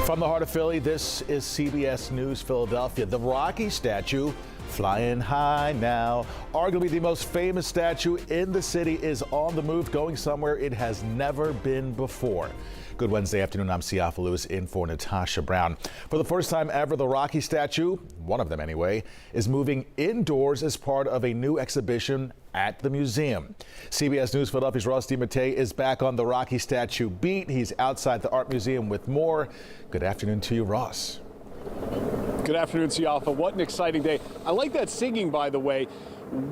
From the heart of Philly, this is CBS News Philadelphia. The Rocky statue flying high now. Arguably the most famous statue in the city is on the move, going somewhere it has never been before. Good Wednesday afternoon. I'm Siafa Lewis in for Natasha Brown. For the first time ever, the Rocky statue, one of them anyway, is moving indoors as part of a new exhibition at the museum. CBS News Philadelphia's Ross DiMattei is back on the Rocky statue beat. He's outside the art museum with more. Good afternoon to you, Ross. Good afternoon, Siafa. What an exciting day. I like that singing, by the way.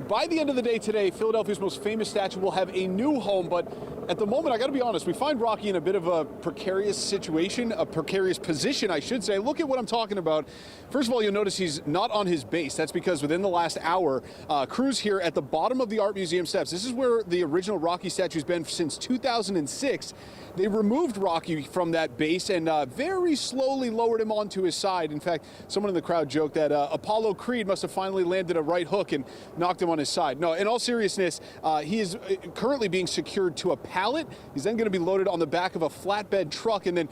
By the end of the day today, Philadelphia's most famous statue will have a new home, but at the moment, I got to be honest, we find Rocky in a bit of a precarious situation, a precarious position, I should say. Look at what I'm talking about. First of all, you'll notice he's not on his base. That's because within the last hour, crews here at the bottom of the art museum steps, this is where the original Rocky statue's been since 2006. They removed Rocky from that base and very slowly lowered him onto his side. In fact, someone in the crowd joked that Apollo Creed must have finally landed a right hook and knocked him on his side. No, in all seriousness, he is currently being secured to a pallet. He's then going to be loaded on the back of a flatbed truck and then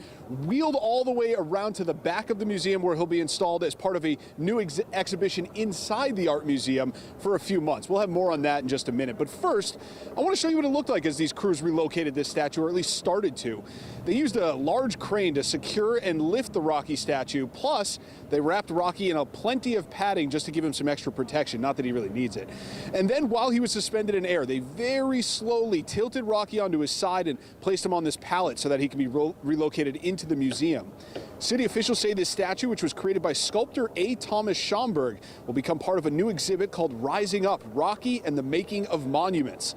wheeled all the way around to the back of the museum, where he'll be installed as part of a new exhibition inside the art museum for a few months. We'll have more on that in just a minute. But first, I want to show you what it looked like as these crews relocated this statue, or at least started to. They used a large crane to secure and lift the Rocky statue. Plus, they wrapped Rocky in plenty of padding just to give him some extra protection. Not that he really needs it. And then while he was suspended in air, they very slowly tilted Rocky onto his side and placed him on this pallet so that he can be relocated into the museum. City officials say this statue, which was created by sculptor A. Thomas Schomburg, will become part of a new exhibit called Rising Up, Rocky and the Making of Monuments.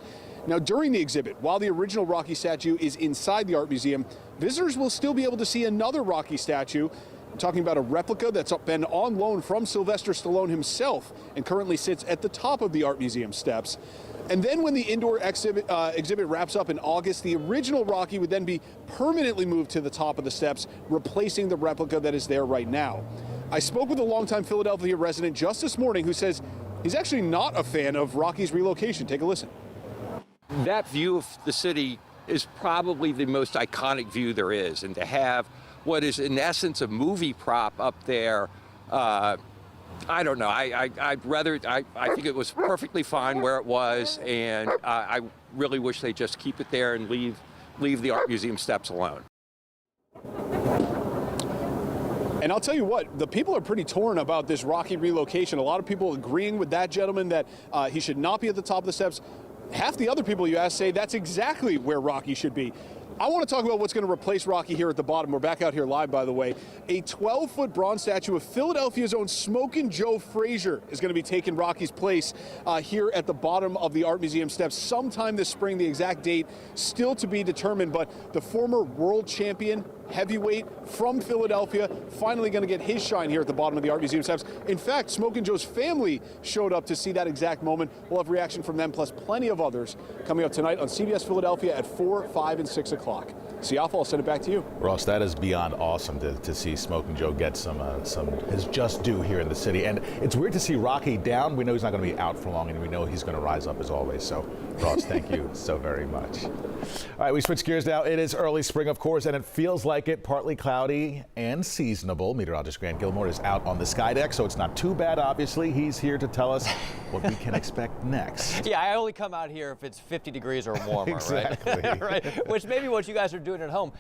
Now, during the exhibit, while the original Rocky statue is inside the art museum, visitors will still be able to see another Rocky statue. I'm talking about a replica that's been on loan from Sylvester Stallone himself and currently sits at the top of the art museum steps. And then when the indoor exhibit wraps up in August, the original Rocky would then be permanently moved to the top of the steps, replacing the replica that is there right now. I spoke with a longtime Philadelphia resident just this morning who says he's actually not a fan of Rocky's relocation. Take a listen. That view of the city is probably the most iconic view there is, and to have what is in essence a movie prop up there, I don't know. I think it was perfectly fine where it was, and I really wish they just keep it there and leave the art museum steps alone. And I'll tell you what, the people are pretty torn about this Rocky relocation. A lot of people agreeing with that gentleman that he should not be at the top of the steps. Half the other people you ask say that's exactly where Rocky should be. I want to talk about what's going to replace Rocky here at the bottom. We're back out here live, by the way. A 12-foot bronze statue of Philadelphia's own Smokin' Joe Frazier is going to be taking Rocky's place here at the bottom of the art museum steps sometime this spring. The exact date still to be determined, but the former world champion heavyweight from Philadelphia finally going to get his shine here at the bottom of the art museum steps. In fact, Smokin' Joe's family showed up to see that exact moment. We'll have reaction from them, plus plenty of others, coming up tonight on CBS Philadelphia at 4, 5, and 6 o'clock. Siafa, I'll send it back to you. Ross, that is beyond awesome to see Smokin' Joe get some his just due here in the city. And it's weird to see Rocky down. We know he's not going to be out for long, and we know he's going to rise up as always. So, Ross, thank you so very much. All right, we switch gears now. It is early spring, of course, and it feels like it. Partly cloudy and seasonable. Meteorologist Grant Gilmore is out on the sky deck, so it's not too bad, obviously. He's here to tell us what we can expect next. Yeah, I only come out here if it's 50 degrees or warmer, exactly. Right? Right? Which may be what you guys are doing at home.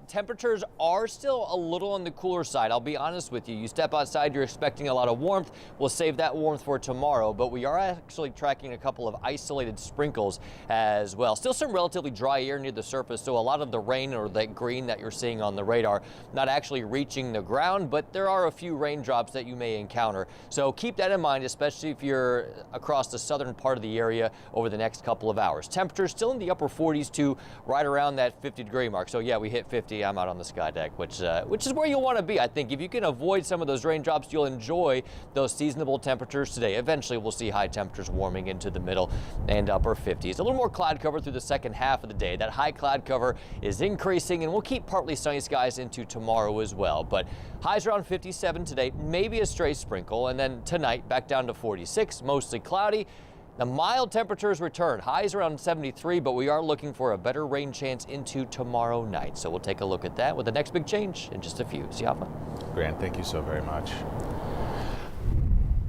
Temperatures are still a little on the cooler side. I'll be honest with you. You step outside, you're expecting a lot of warmth. We'll save that warmth for tomorrow, but we are actually tracking a couple of isolated sprinkles as well. Still some relatively dry air near the surface, so a lot of the rain or that green that you're seeing on the radar not actually reaching the ground, but there are a few raindrops that you may encounter. So keep that in mind, especially if you're across the southern part of the area over the next couple of hours. Temperatures still in the upper 40s to right around that 50-degree mark. So yeah, we hit 50. I'm out on the sky deck, which is where you'll want to be. I think if you can avoid some of those raindrops, you'll enjoy those seasonable temperatures today. Eventually, we'll see high temperatures warming into the middle and upper 50s. A little more cloud cover through the second half of the day. That high cloud cover is increasing, and we'll keep partly sunny skies into tomorrow as well. But highs around 57 today, maybe a stray sprinkle, and then tonight back down to 46, mostly cloudy. The mild temperatures return. Highs around 73, but we are looking for a better rain chance into tomorrow night. So we'll take a look at that with the next big change in just a few. Siafa. Grant, thank you so very much.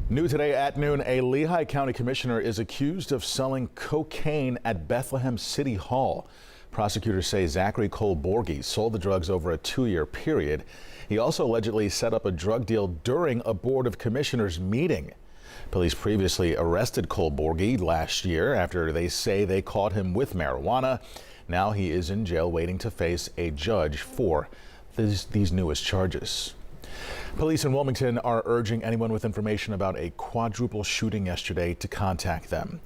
New today at noon, a Lehigh County commissioner is accused of selling cocaine at Bethlehem City Hall. Prosecutors say Zachary Cole Borghi sold the drugs over a 2-year period. He also allegedly set up a drug deal during a Board of Commissioners meeting. Police previously arrested Cole Borghi last year after they say they caught him with marijuana. Now he is in jail waiting to face a judge for these newest charges. Police in Wilmington are urging anyone with information about a quadruple shooting yesterday to contact them.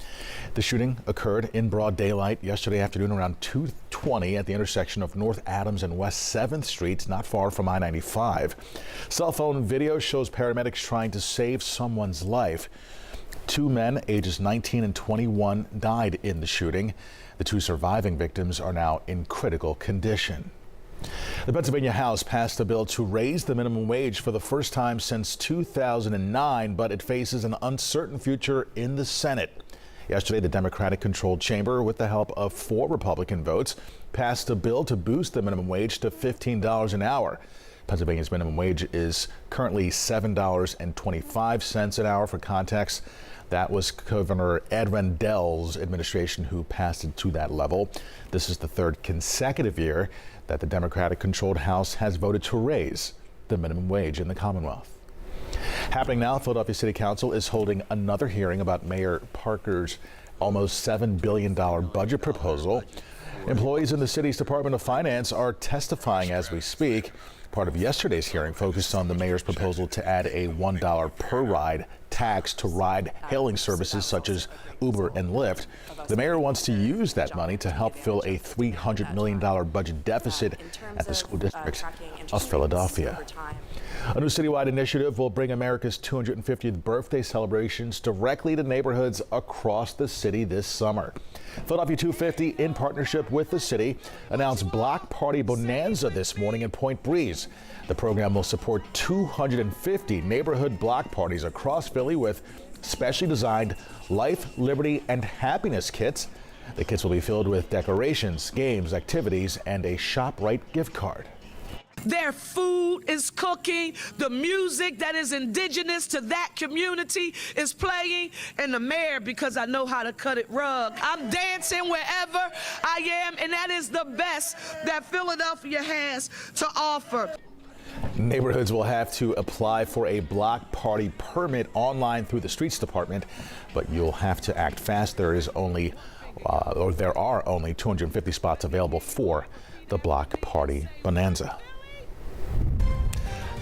The shooting occurred in broad daylight yesterday afternoon around 2:20 at the intersection of North Adams and West 7th Streets, not far from I-95. Cell phone video shows paramedics trying to save someone's life. 2 men, ages 19 and 21, died in the shooting. The 2 surviving victims are now in critical condition. The Pennsylvania House passed a bill to raise the minimum wage for the first time since 2009, but it faces an uncertain future in the Senate. Yesterday, the Democratic-controlled chamber, with the help of 4 Republican votes, passed a bill to boost the minimum wage to $15 an hour. Pennsylvania's minimum wage is currently $7.25 an hour. For context, that was Governor Ed Rendell's administration who passed it to that level. This is the 3rd consecutive year that the Democratic-controlled House has voted to raise the minimum wage in the Commonwealth. Happening now, Philadelphia City Council is holding another hearing about Mayor Parker's almost $7 billion budget proposal. Employees in the city's Department of Finance are testifying as we speak. Part of yesterday's hearing focused on the mayor's proposal to add a $1 per ride tax to ride-hailing services such as Uber and Lyft. The mayor wants to use that money to help fill a $300 million budget deficit at the school district of Philadelphia. A new citywide initiative will bring America's 250th birthday celebrations directly to neighborhoods across the city this summer. Philadelphia 250, in partnership with the city, announced Block Party Bonanza this morning in Point Breeze. The program will support 250 neighborhood block parties across Philly with specially designed Life, Liberty, and Happiness kits. The kits will be filled with decorations, games, activities, and a ShopRite gift card. Their food is cooking, the music that is indigenous to that community is playing, and the mayor, because I know how to cut it rug, I'm dancing wherever I am, and that is the best that Philadelphia has to offer. Neighborhoods will have to apply for a block party permit online through the Streets Department, but you'll have to act fast. There are only 250 spots available for the Block Party Bonanza.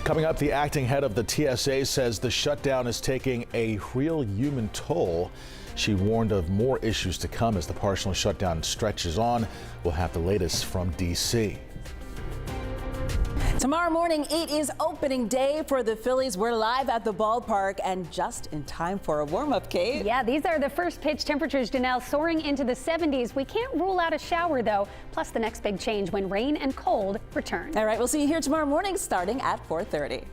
Coming up, the acting head of the TSA says the shutdown is taking a real human toll. She warned of more issues to come as the partial shutdown stretches on. We'll have the latest from D.C. Tomorrow morning, it is opening day for the Phillies. We're live at the ballpark and just in time for a warm-up, Kate. Yeah, these are the first pitch temperatures, Janelle, soaring into the 70s. We can't rule out a shower, though, plus the next big change when rain and cold return. All right, we'll see you here tomorrow morning starting at 4:30.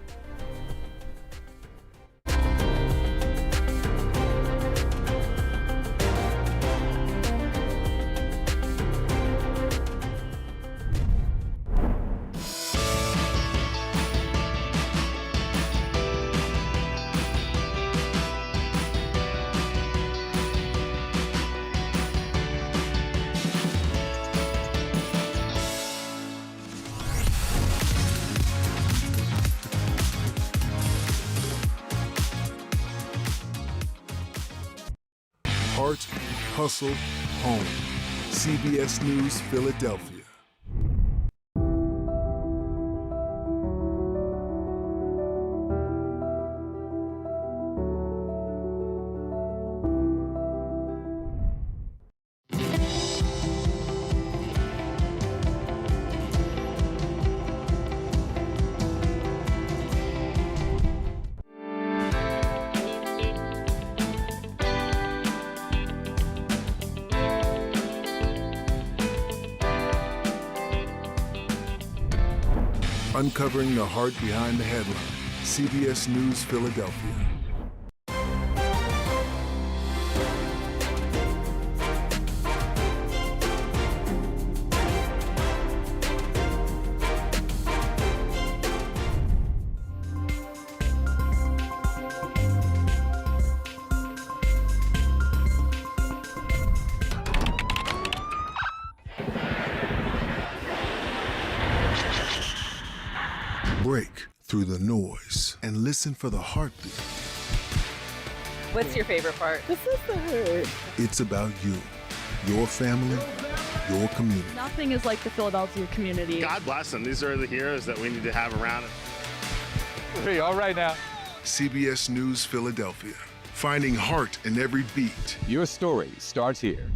Heart, hustle, home. CBS News, Philadelphia. Uncovering the heart behind the headline. CBS News, Philadelphia. break through the noise and listen for the heartbeat. What's your favorite part? This is the hurt. It's about you, your family, your community. Nothing is like the Philadelphia community. God bless them. These are the heroes that we need to have around. Hey, all right now. CBS News Philadelphia, finding heart in every beat. Your story starts here.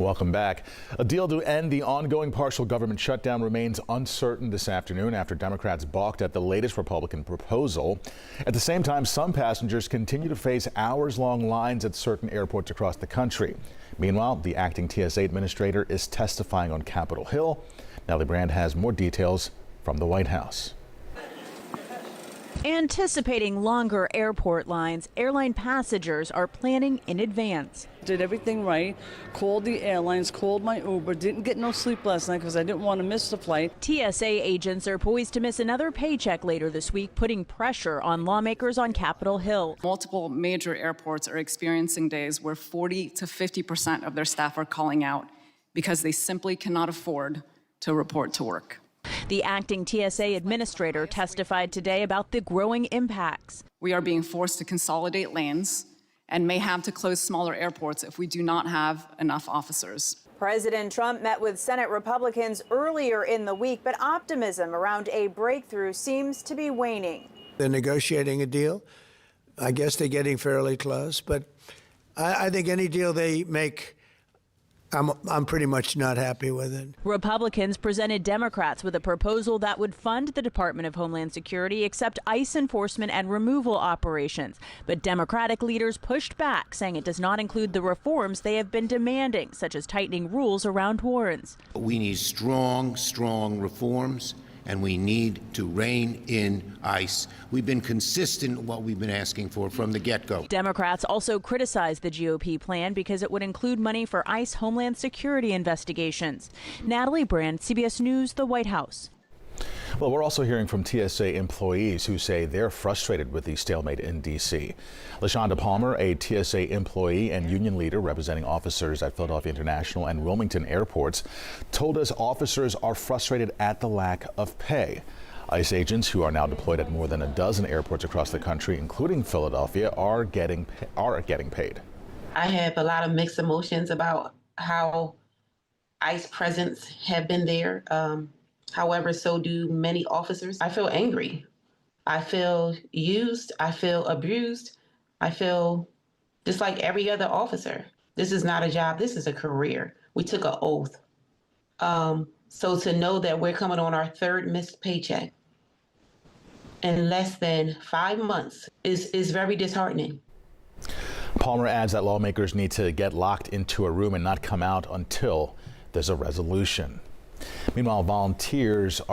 Welcome back. A deal to end the ongoing partial government shutdown remains uncertain this afternoon after Democrats balked at the latest Republican proposal. At the same time, some passengers continue to face hours-long lines at certain airports across the country. Meanwhile, the acting TSA administrator is testifying on Capitol Hill. Nellie Brand has more details from the White House. Anticipating longer airport lines, airline passengers are planning in advance. Did everything right, called the airlines, called my Uber, didn't get no sleep last night because I didn't want to miss the flight. TSA agents are poised to miss another paycheck later this week, putting pressure on lawmakers on Capitol Hill. Multiple major airports are experiencing days where 40 to 50% of their staff are calling out because they simply cannot afford to report to work. The acting TSA administrator testified today about the growing impacts. We are being forced to consolidate lanes and may have to close smaller airports if we do not have enough officers. President Trump met with Senate Republicans earlier in the week, but optimism around a breakthrough seems to be waning. They're negotiating a deal. I guess they're getting fairly close, but I think any deal they make, I'm pretty much not happy with it. Republicans presented Democrats with a proposal that would fund the Department of Homeland Security except ICE enforcement and removal operations. But Democratic leaders pushed back, saying it does not include the reforms they have been demanding, such as tightening rules around warrants. We need strong reforms, and we need to rein in ICE. We've been consistent in what we've been asking for from the get-go. Democrats also criticized the GOP plan because it would include money for ICE Homeland Security investigations. Natalie Brand, CBS News, the White House. Well, we're also hearing from TSA employees who say they're frustrated with the stalemate in D.C. LaShonda Palmer, a TSA employee and union leader representing officers at Philadelphia International and Wilmington airports, told us officers are frustrated at the lack of pay. ICE agents who are now deployed at more than a dozen airports across the country, including Philadelphia, are getting paid. I have a lot of mixed emotions about how ICE presence have been there. However, so do many officers. I feel angry. I feel used. I feel abused. I feel just like every other officer. This is not a job. This is a career. We took an oath. So to know that we're coming on our third missed paycheck in less than 5 months is very disheartening. Palmer adds that lawmakers need to get locked into a room and not come out until there's a resolution. Meanwhile, volunteers are